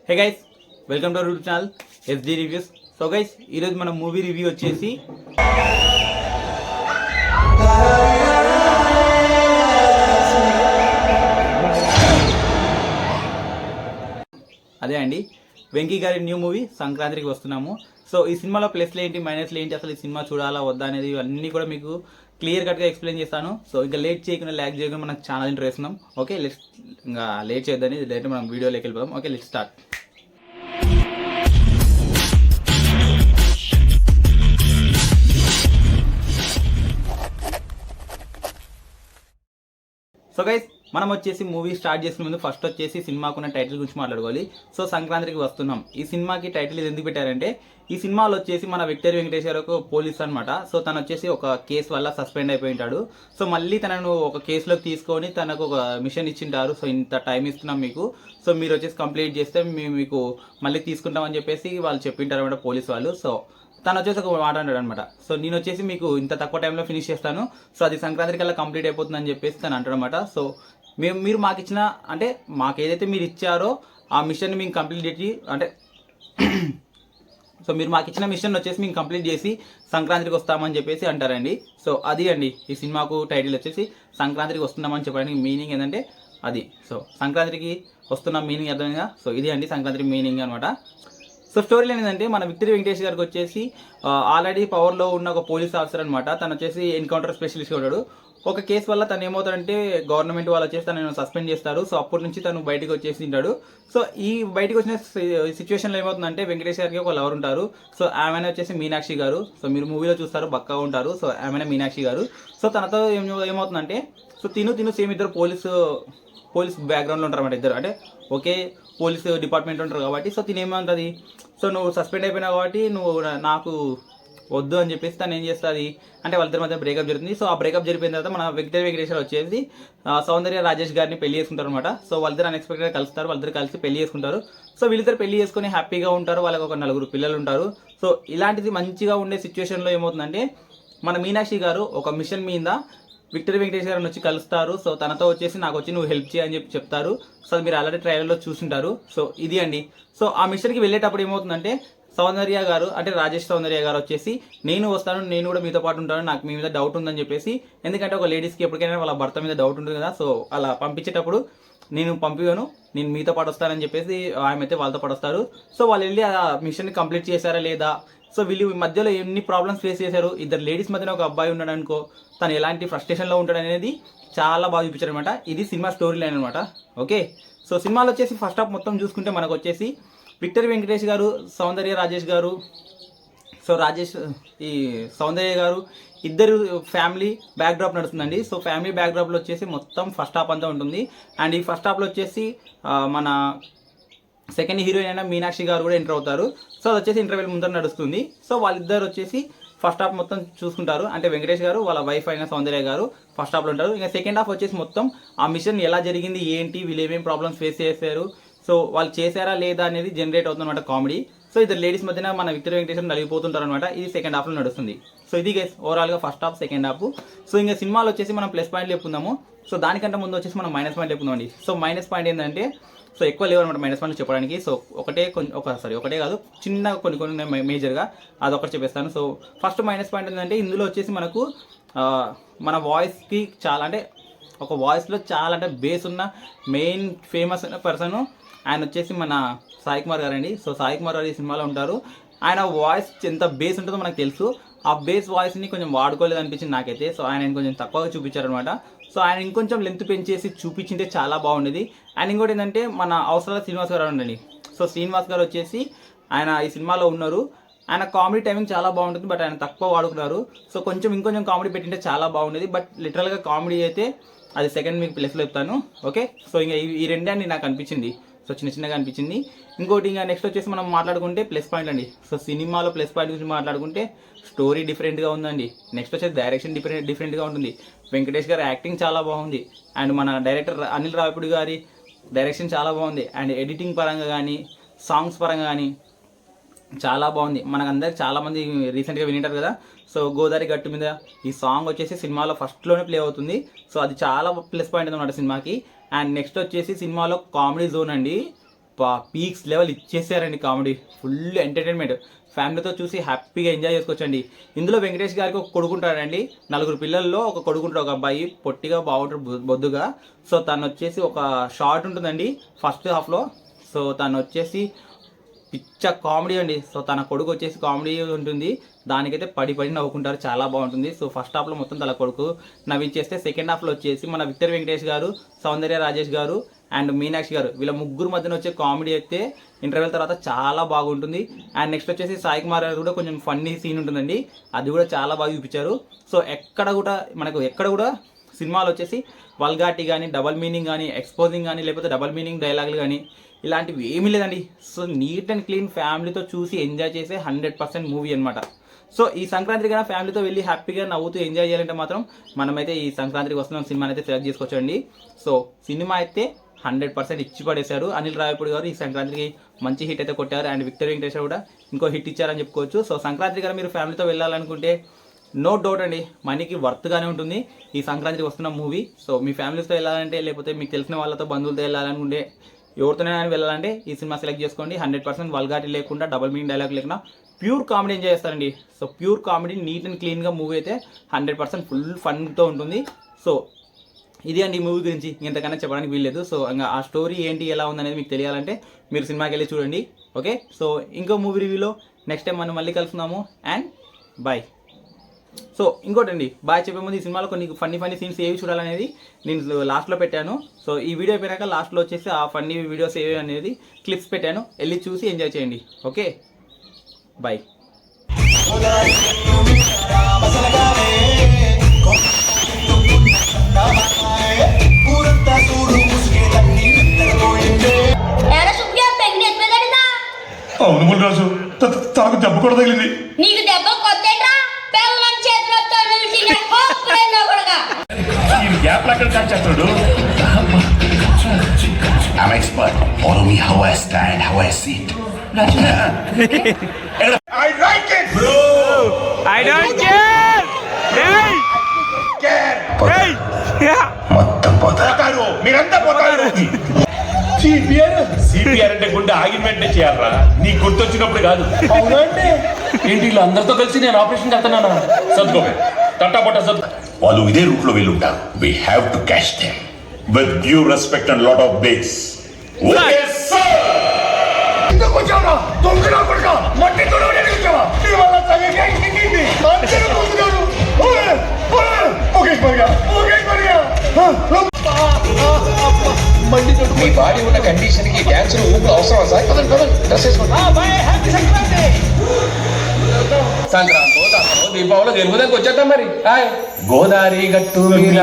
Hey guys, welcome to our YouTube channel SD reviews. So guys, ఈరోజు మన movie review వచ్చేసి అదే అండి, వెంకీ గారి న్యూ మూవీ సంక్రాంతికి వస్తున్నాము. సో ఈ సినిమాలో ప్లస్లు ఏంటి, మైనస్లు ఏంటి, అసలు ఈ సినిమా చూడాలా వద్దా అనేది అన్నీ కూడా మీకు క్లియర్ కట్గా ఎక్స్ప్లెయిన్ చేస్తాను. సో ఇంకా లేట్ చేయకుండా ల్యాక్ చేయకుండా మనకు ఛానల్ ఇంటర్ వేస్తున్నాం. ఓకే, ఇంకా లేట్ చేయొద్దని డైరెక్ట్ మనం వీడియోలోకి వెళ్ళిపోదాం. Okay, let's start. So guys, మనం వచ్చేసి మూవీ స్టార్ట్ చేసిన ముందు ఫస్ట్ వచ్చేసి సినిమాకున్న టైటిల్ గురించి మాట్లాడుకోవాలి. సో సంక్రాంతికి వస్తున్నాం, ఈ సినిమాకి టైటిల్ ఎందుకు పెట్టారంటే, ఈ సినిమాలో వచ్చేసి మన విక్టర్ వెంకటేష్ గారు ఒక పోలీస్ అనమాట. సో తను వచ్చేసి ఒక కేసు వల్ల సస్పెండ్ అయిపోయి ఉంటాడు. సో మళ్ళీ తనను ఒక కేసులోకి తీసుకొని తనకు ఒక మిషన్ ఇచ్చింటారు. సో ఇంత టైం ఇస్తున్నాం మీకు, సో మీరు వచ్చేసి కంప్లీట్ చేస్తే మేము మీకు మళ్ళీ తీసుకుంటామని చెప్పేసి వాళ్ళు చెప్పింటారు అనమాట పోలీస్ వాళ్ళు. సో తను వచ్చేసి ఒక మాట అంటాడు అనమాట, సో నేను వచ్చేసి మీకు ఇంత తక్కువ టైంలో ఫినిష్ చేస్తాను, సో అది సంక్రాంతికి అలా కంప్లీట్ అయిపోతుందని చెప్పేసి తను అంటాడు అనమాట. సో మీరు మాకు ఇచ్చిన, అంటే మాకు ఏదైతే మీరు ఇచ్చారో ఆ మిషన్ని మేము కంప్లీట్ చేసి, అంటే సో మీరు మాకు ఇచ్చిన మిషన్ వచ్చేసి మేము కంప్లీట్ చేసి సంక్రాంతికి వస్తామని చెప్పేసి అంటారండి. సో అది అండి ఈ సినిమాకు టైటిల్ వచ్చేసి సంక్రాంతికి వస్తున్నామని చెప్పడానికి మీనింగ్ ఏంటంటే అది. సో సంక్రాంతికి వస్తున్న మీనింగ్ అర్థమైందా? సో ఇది అండి సంక్రాంతి మీనింగ్ అనమాట. సో స్టోరీలో ఏంటంటే, మన విక్టర్ వెంకటేష్ గారికి వచ్చేసి ఆల్రెడీ పవర్లో ఉన్న ఒక పోలీస్ ఆఫీసర్ అనమాట. తను వచ్చేసి ఎన్కౌంటర్ స్పెషలిస్ట్ ఉంటాడు. ఒక కేసు వల్ల తను ఏమవుతాడంటే, గవర్నమెంట్ వాళ్ళు వచ్చేసి తనను సస్పెండ్ చేస్తారు. సో అప్పటి నుంచి తను బయటకు వచ్చేసి ఉంటాడు. సో ఈ బయటకు వచ్చిన సిచ్యువేషన్లో ఏమవుతుందంటే, వెంకటేష్ గారికి ఒక లవర్ ఉంటారు. సో ఆమెనే వచ్చేసి మీనాక్షి గారు. సో మీరు మూవీలో చూస్తారు, బక్కగా ఉంటారు. సో ఆమెనే మీనాక్షి గారు. సో తనతో ఏమవుతుందంటే, సో తిను సేమ్ ఇద్దరు పోలీస్ బ్యాక్గ్రౌండ్లో ఉంటారు అన్నమాట. ఇద్దరు అంటే ఒకే పోలీస్ డిపార్ట్మెంట్ ఉంటారు కాబట్టి. సో తినేమంటుంది, సో నువ్వు సస్పెండ్ అయిపోయినావు కాబట్టి నువ్వు నాకు వద్దు అని చెప్పేసి తను ఏం చేస్తుంది అంటే, వాళ్ళిద్దరి మధ్య బ్రేకప్ జరుగుతుంది. సో ఆ బ్రేకప్ జరిగిన తర్వాత మన విక్టర్ వెంకటేశ్వర వచ్చేసి సౌందర్య రాజేష్ గారిని పెళ్లి చేసుకుంటారు అనమాట. సో వాళ్ళిద్దరు అన్ఎక్స్పెక్టెడ్గా కలుస్తారు, వాళ్ళిద్దరు కలిసి పెళ్లి చేసుకుంటారు. సో వీళ్ళిద్దరు పెళ్లి చేసుకుని హ్యాపీగా ఉంటారు. వాళ్ళకి ఒక 4 పిల్లలు ఉంటారు. సో ఇలాంటిది మంచిగా ఉండే సిచ్యువేషన్లో ఏమవుతుందంటే, మన మీనాక్షి గారు ఒక మిషన్ మీద విక్టర్ వెంకటేష్ గారిని వచ్చి కలుస్తారు. సో తనతో వచ్చేసి నాకు వచ్చి నువ్వు హెల్ప్ చేయని చెప్పి చెప్తారు. సో మీరు ఆల్రెడీ ట్రైలర్లో చూసుంటారు. సో ఇది అండి. సో ఆ మిషన్కి వెళ్ళేటప్పుడు ఏమవుతుందంటే, సౌందర్య గారు అంటే రాజేష్ సౌందర్య గారు వచ్చేసి నేను వస్తాను, నేను కూడా మీతో పాటు ఉంటాను, నాకు మీ మీద డౌట్ ఉందని చెప్పేసి, ఎందుకంటే ఒక లేడీస్కి ఎప్పటికైనా వాళ్ళ భర్త మీద డౌట్ ఉంటుంది కదా. సో అలా పంపించేటప్పుడు నేను పంపివాను, నేను మీతో పాటు వస్తానని చెప్పేసి ఆమె అయితే వాళ్ళతో పాటు వస్తారు. సో వాళ్ళు వెళ్ళి ఆ మిషన్ని కంప్లీట్ చేశారా లేదా, సో వీళ్ళు మధ్యలో ఎన్ని ప్రాబ్లమ్స్ ఫేస్ చేశారు, ఇద్దరు లేడీస్ మధ్యన ఒక అబ్బాయి ఉన్నాడు అనుకో, తను ఎలాంటి ఫ్రస్ట్రేషన్లో ఉంటాడు అనేది చాలా బాగా చూపించారు అనమాట. ఇది సినిమా స్టోరీ లైన్ అనమాట. ఓకే, సో సినిమాలో వచ్చేసి ఫస్ట్ హాఫ్ మొత్తం చూసుకుంటే మనకు వచ్చేసి విక్టర్ వెంకటేష్ గారు, సౌందర్య రాజేష్ గారు, సో ఈ సౌందర్య గారు ఇద్దరు ఫ్యామిలీ బ్యాక్డ్రాప్ నడుస్తుందండి. సో ఫ్యామిలీ బ్యాక్డ్రాప్లో వచ్చేసి మొత్తం ఫస్ట్ హాఫ్ అంతా ఉంటుంది. అండ్ ఈ ఫస్ట్ హాఫ్లో వచ్చేసి మన సెకండ్ హీరోయిన్ అయిన మీనాక్షి గారు కూడా ఎంటర్ అవుతారు. సో అది వచ్చేసి ఇంటర్వెల్ ముందర నడుస్తుంది. సో వాళ్ళిద్దరు వచ్చేసి ఫస్ట్ హాఫ్ మొత్తం చూసుకుంటారు. అంటే వెంకటేష్ గారు వాళ్ళ వైఫ్ అయిన సౌందర్య గారు ఫస్ట్ హాఫ్లో ఉంటారు. ఇంకా సెకండ్ హాఫ్ వచ్చేసి మొత్తం ఆ మిషన్ ఎలా జరిగింది, ఏంటి, వీళ్ళు ఏమేమి ప్రాబ్లమ్స్ ఫేస్ చేశారు, సో వాళ్ళు చేశారా లేదా అనేది జనరేట్ అవుతుందన్నమాట కామెడీ. సో ఇద్దరు లేడీస్ మధ్యన మన విక్టర్ వెంకటేశ్వర నలిగిపోతుంటారు అనమాట. ఇది సెకండ్ హాఫ్లో నడుస్తుంది. సో ఇది గైస్ ఓవరాల్గా first half second half. So ఇంకా సినిమాలో వచ్చేసి మనం ప్లస్ పాయింట్లు చెప్పుకుందాము. సో దానికంటే ముందు వచ్చేసి మనం మైనస్ పాయింట్ చెప్పుకుందామండి. సో మైనస్ పాయింట్ ఏంటంటే, సో ఎక్కువ లేవు అనమాట మైనస్ పాయింట్లు చెప్పడానికి. సో ఒకటే కాదు, చిన్న కొన్ని మేజర్గా అదొకటి చెప్పేస్తాను. సో ఫస్ట్ మైనస్ పాయింట్ ఏంటంటే, ఇందులో వచ్చేసి మనకు మన వాయిస్కి చాలా, అంటే ఒక వాయిస్లో చాలా అంటే బేస్ ఉన్న మెయిన్ ఫేమస్ పర్సన్ ఆయన వచ్చేసి మన సాయి కుమార్ గారు అండి. సో సాయి కుమార్ గారు ఈ సినిమాలో ఉంటారు. ఆయన వాయిస్ ఎంత బేస్ ఉంటుందో మనకు తెలుసు. ఆ బేస్ వాయిస్ని కొంచెం వాడుకోలేదు అనిపించింది నాకైతే. సో ఆయన కొంచెం తక్కువగా చూపించారనమాట. సో ఆయన ఇంకొంచెం లెంత్ పెంచేసి చూపించింటే చాలా బాగుండేది. అండ్ ఇంకోటి ఏంటంటే, మన అవసరాల శ్రీనివాస్ గారు ఉండండి. సో శ్రీనివాస్ గారు వచ్చేసి ఆయన ఈ సినిమాలో ఉన్నారు. ఆయన కామెడీ టైమింగ్ చాలా బాగుంటుంది, బట్ ఆయన తక్కువ వాడుకున్నారు. సో ఇంకొంచెం కామెడీ పెట్టింటే చాలా బాగుండేది. బట్ లిటరల్గా కామెడీ అయితే అది సెకండ్ మీకు ప్లేస్లో చెప్తాను. ఓకే, సో ఇంకా ఈ రెండే అండి నాకు అనిపించింది. సో చిన్నగా అనిపించింది. ఇంకోటి ఇంకా నెక్స్ట్ వచ్చేసి మనం మాట్లాడుకుంటే ప్లస్ పాయింట్ అండి. సో సినిమాలో ప్లస్ పాయింట్ గురించి మాట్లాడుకుంటే, స్టోరీ డిఫరెంట్గా ఉందండి. నెక్స్ట్ వచ్చేసి డైరెక్షన్ డిఫరెంట్గా ఉంటుంది. వెంకటేష్ గారి యాక్టింగ్ చాలా బాగుంది. అండ్ మన డైరెక్టర్ అనిల్ రావిపూడి గారి డైరెక్షన్ చాలా బాగుంది. అండ్ ఎడిటింగ్ పరంగా కానీ, సాంగ్స్ పరంగా కానీ చాలా బాగుంది. మనకందరికి చాలామంది రీసెంట్గా వినింటారు కదా. సో గోదావరి గట్టు మీద ఈ సాంగ్ వచ్చేసి సినిమాలో ఫస్ట్లోనే ప్లే అవుతుంది. సో అది చాలా ప్లస్ పాయింట్ అనమాట సినిమాకి. అండ్ నెక్స్ట్ వచ్చేసి సినిమాలో కామెడీ జోన్ అండి. పీక్స్ లెవెల్ ఇచ్చేసారండి. కామెడీ ఫుల్ ఎంటర్టైన్మెంట్, ఫ్యామిలీతో చూసి హ్యాపీగా ఎంజాయ్ చేసుకోవచ్చండి. ఇందులో వెంకటేష్ గారికి ఒక కొడుకుంటాడండి, 4 పిల్లల్లో ఒక కొడుకుంటాడు, ఒక అబ్బాయి పొట్టిగా బాగుంటాడు బొద్దుగా. సో తను వచ్చేసి ఒక షార్ట్ ఉంటుందండి ఫస్ట్ హాఫ్లో. సో తను వచ్చేసి పిచ్చ కామెడీ అండి. సో తన కొడుకు వచ్చేసి కామెడీ ఉంటుంది, దానికైతే పడి నవ్వుకుంటారు, చాలా బాగుంటుంది. సో ఫస్ట్ హాఫ్లో మొత్తం తన కొడుకు నవ్వించేస్తే, సెకండ్ హాఫ్లో వచ్చేసి మన విక్టర్ వెంకటేష్ గారు, సౌందర్య రాజేష్ గారు అండ్ మీనాక్షి గారు, వీళ్ళ ముగ్గురు మధ్యన వచ్చే కామెడీ అయితే ఇంటర్వెల్ తర్వాత చాలా బాగుంటుంది. అండ్ నెక్స్ట్ వచ్చేసి సాయి కుమార్ గారు కూడా కొంచెం ఫన్నీ సీన్ ఉంటుందండి, అది కూడా చాలా బాగా చూపించారు. సో ఎక్కడ కూడా సినిమాలో వచ్చేసి వల్గాటి కానీ, డబల్ మీనింగ్ కానీ, ఎక్స్పోజింగ్ కానీ, లేకపోతే డబల్ మీనింగ్ డైలాగులు కానీ ఇలాంటివి ఏమీ లేదండి. సో నీట్ అండ్ క్లీన్ ఫ్యామిలీతో చూసి ఎంజాయ్ చేసే 100% మూవీ అనమాట. సో ఈ సంక్రాంతికి అయినా ఫ్యామిలీతో వెళ్ళి హ్యాపీగా నవ్వుతూ ఎంజాయ్ చేయాలంటే మాత్రం మనమైతే ఈ సంక్రాంతికి వస్తున్న సినిమాని అయితే సెలెక్ట్ చేసుకోవచ్చండి. సో సినిమా అయితే 100% ఇచ్చి పడేశారు. అనిల్ రావిపూడి గారు ఈ సంక్రాంతికి మంచి హిట్ అయితే కొట్టారు. అండ్ విక్టర్ వెంకటేశ్వర కూడా ఇంకో హిట్ ఇచ్చారని చెప్పుకోవచ్చు. సో సంక్రాంతి గారు మీరు ఫ్యామిలీతో వెళ్ళాలనుకుంటే నో డౌట్ అండి, మనీకి వర్త్గానే ఉంటుంది ఈ సంక్రాంతికి వస్తున్న మూవీ. సో మీ ఫ్యామిలీస్తో వెళ్ళాలంటే, లేకపోతే మీకు తెలిసిన వాళ్ళతో బంధువులతో వెళ్ళాలనుకుంటే, ఎవరితోనైనా వెళ్ళాలంటే ఈ సినిమా సెలెక్ట్ చేసుకోండి. 100% వల్గాటి లేకుండా, డబల్ మీనింగ్ డైలాగ్ లేకుండా ప్యూర్ కామెడీ ఎంజాయ్ చేస్తారండి. So pure comedy, neat and క్లీన్గా మూవీ అయితే 100% ఫుల్ ఫన్తో ఉంటుంది. సో ఇది అండి ఈ మూవీ గురించి, ఇంతకన్నా చెప్పడానికి వీల్లేదు. సో ఇంకా ఆ స్టోరీ ఏంటి, ఎలా ఉందనేది మీకు తెలియాలంటే మీరు సినిమాకి వెళ్ళి చూడండి. ఓకే, సో ఇంకో మూవీ రివ్యూలో నెక్స్ట్ టైం మనం మళ్ళీ కలుసుకుందాము. And bye. సో ఇంకోటండి, బాయ్ చెప్పే ముందు ఈ సినిమాలో కొన్ని ఫన్నీ సీన్స్ ఏవి చూడాలనేది నేను లాస్ట్లో పెట్టాను. సో ఈ వీడియో అయిపోయాక లాస్ట్లో వచ్చేసి ఆ ఫన్నీ వీడియోస్ ఏవి అనేది క్లిప్స్ పెట్టాను, వెళ్ళి చూసి ఎంజాయ్ చేయండి. Okay, bye. అవును మునిరాజు, తనకు దెబ్బ కూడా తగిలింది. నీకు దెబ్బ కొత్తేట్రా, పెళ్ళం చేతిలో I'm expert. Follow me how I stand, how I sit. I like it, bro. I don't care. Hey. Hey. Yeah. మొత్తం పోతారు, మీరంతా పోతారు. సిపిఆర్ అంటే గుండె ఆగిన వెంటనే చేయాలరా, నీకు గుర్తొచ్చినప్పుడు కాదు. అవునండి, ఏంటి వీళ్ళు అందరితో కలిసి నేను ఆపరేషన్ చేస్తున్నానా? సర్దుకోవే, తట్టాపట్టా సర్దు. వాళ్ళు ఇదే రూట్ లో వెళ్ళుంటారు. We have to catch them with due respect and lot of bass. Okay, sir. ఇందుకు వచ్చావురా దొంగనా కొడుకా, మట్టి తొడవడానికి వచ్చావా? నీ వల్ల సగంగా ఇంటికి అందరూ పోతున్నారు. మీ బాడీ ఉన్న కండిషన్ కి డాన్స్ ఊపులు అవసరం సార్. డ్రెస్ వేసుకోండి. సంక్రాంతి దీపావళి గెలుపుదానికి వచ్చేద్దాం మరి. గోదావరి గట్టు మీద